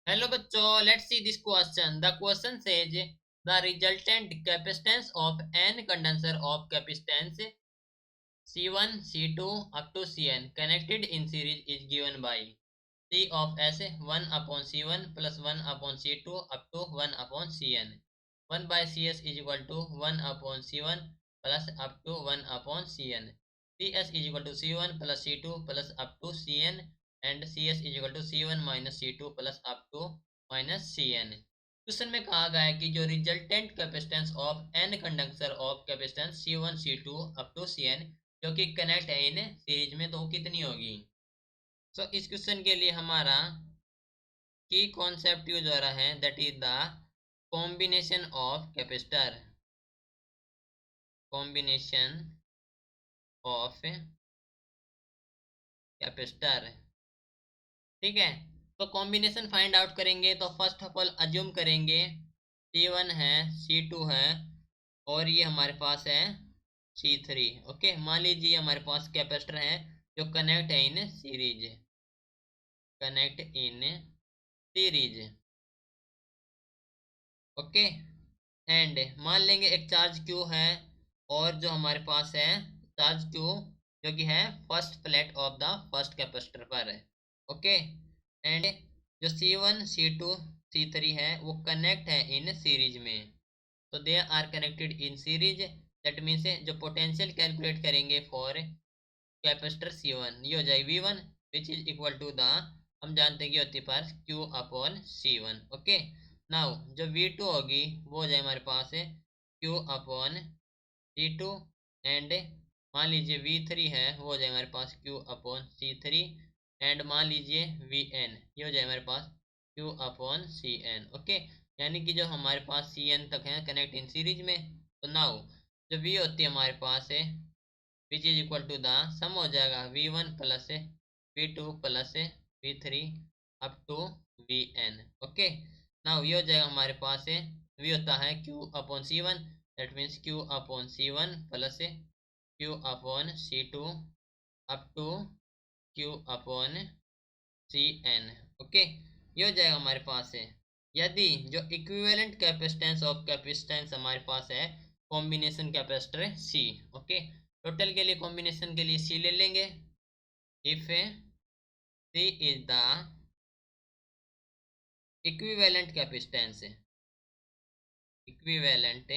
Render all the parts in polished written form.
Hello बच्चों, let's see this question. The question says the resultant capacitance of an condenser of capacitance C1 C2 up to Cn connected in series is given by C of S 1 upon C1 plus 1 upon C2 up to 1 upon Cn. 1 by Cs is equal to 1 upon C1 plus up to 1 upon Cn. Cs is equal to C1 plus C2 plus up to Cn and Cs is equal to C1 minus C2 plus up to minus Cn. Question में कहा गया है कि जो resultant capacitance of an conductor of capacitance C1 C2 up to Cn जो कि connect है इन series में, तो वो कितनी होगी. सो इस क्वेश्चन के लिए हमारा की कॉन्सेप्ट यूज हो रहा है, that is the combination of capacitor. Combination of capacitor. ठीक है, तो कॉम्बिनेशन फाइंड आउट करेंगे तो फर्स्ट ऑफ ऑल अज्यूम करेंगे C1 है, C2 है और ये हमारे पास है C3. ओके, मान लीजिए हमारे पास कैपेसिटर है जो कनेक्ट है in series. Connect in series. Okay, and मान लेंगे एक चार्ज Q है और जो हमारे पास है चार्ज Q जो कि है first plate of the first capacitor पर है. ओके, एंड जो C1 C2 C3 है वो कनेक्ट है इन सीरीज में. तो they are connected in series. That means जो पोटेंशियल कैलकुलेट करेंगे फॉर कैपेसिटर C1 ये हो जाएगी V1 which is equal to the, हम जानते हैं कि होती है पास Q upon C1. Okay, now जो V2 होगी वो हो जाए हमारे पास है Q अपॉन C2 एंड मान लीजिए V3 है वो हो जाए हमारे पास Q अपॉन C3 एंड मान लीजिए Vn ये हो जाए हमारे पास Q अपॉन Cn. ओके, यानी कि जो हमारे पास Cn तक है कनेक्ट इन सीरीज में. तो नाउ जो V होती है हमारे पास है which is equal to the sum हो जाएगा V1 plus V2 plus V3 up to Vn. Okay, now ये हो जाएगा हमारे पास है V होता है Q upon C1 that means Q upon C1 plus Q upon C2 up to Q upon Cn. Okay, ये हो जाएगा हमारे पास है यदि जो इक्विवेलेंट कैपेसिटेंस ऑफ कैपेसिटेंस हमारे पास है combination capacitor C. Okay, total के लिए कॉम्बिनेशन के लिए C ले लेंगे. If C is the equivalent capacitance, equivalent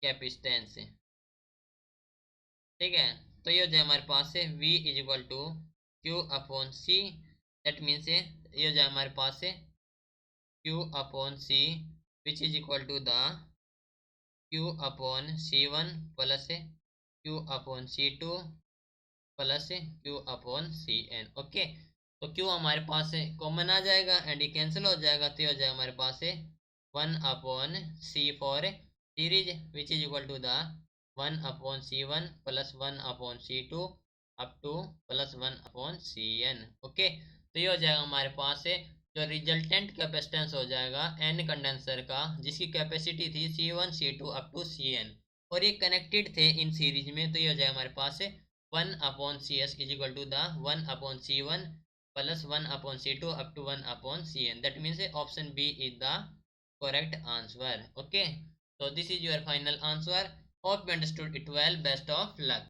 capacitance. ठीक है, तो ये हो जाए हमारे पास है V is equal to Q upon C. That means ये हो जाए हमारे पास है Q upon C which is equal to the Q upon C1 plus Q upon C2 plus Q upon Cn. Okay, तो Q हमारे पास है कॉमन आ जाएगा एंड ये कैंसिल हो जाएगा, तो ये हो जाएगा हमारे पास है 1 upon C for series which is equal to the 1 upon C1 plus 1 upon C2 up to plus 1 upon Cn. Okay, तो ये हो जाएगा हमारे पास है जो रिजल्टेंट कैपेसिटेंस हो जाएगा एन कंडेंसर का जिसकी कैपेसिटी थी C1 C2 up to Cn और ये कनेक्टेड थे इन सीरीज में. तो ये हो जाएगा हमारे पास है 1 upon CS is equal to the 1 upon C1 plus 1 upon C2 up to 1 upon Cn. That means option B is the correct answer. Okay, so this is your final answer. Hope you understood it well. Best of luck.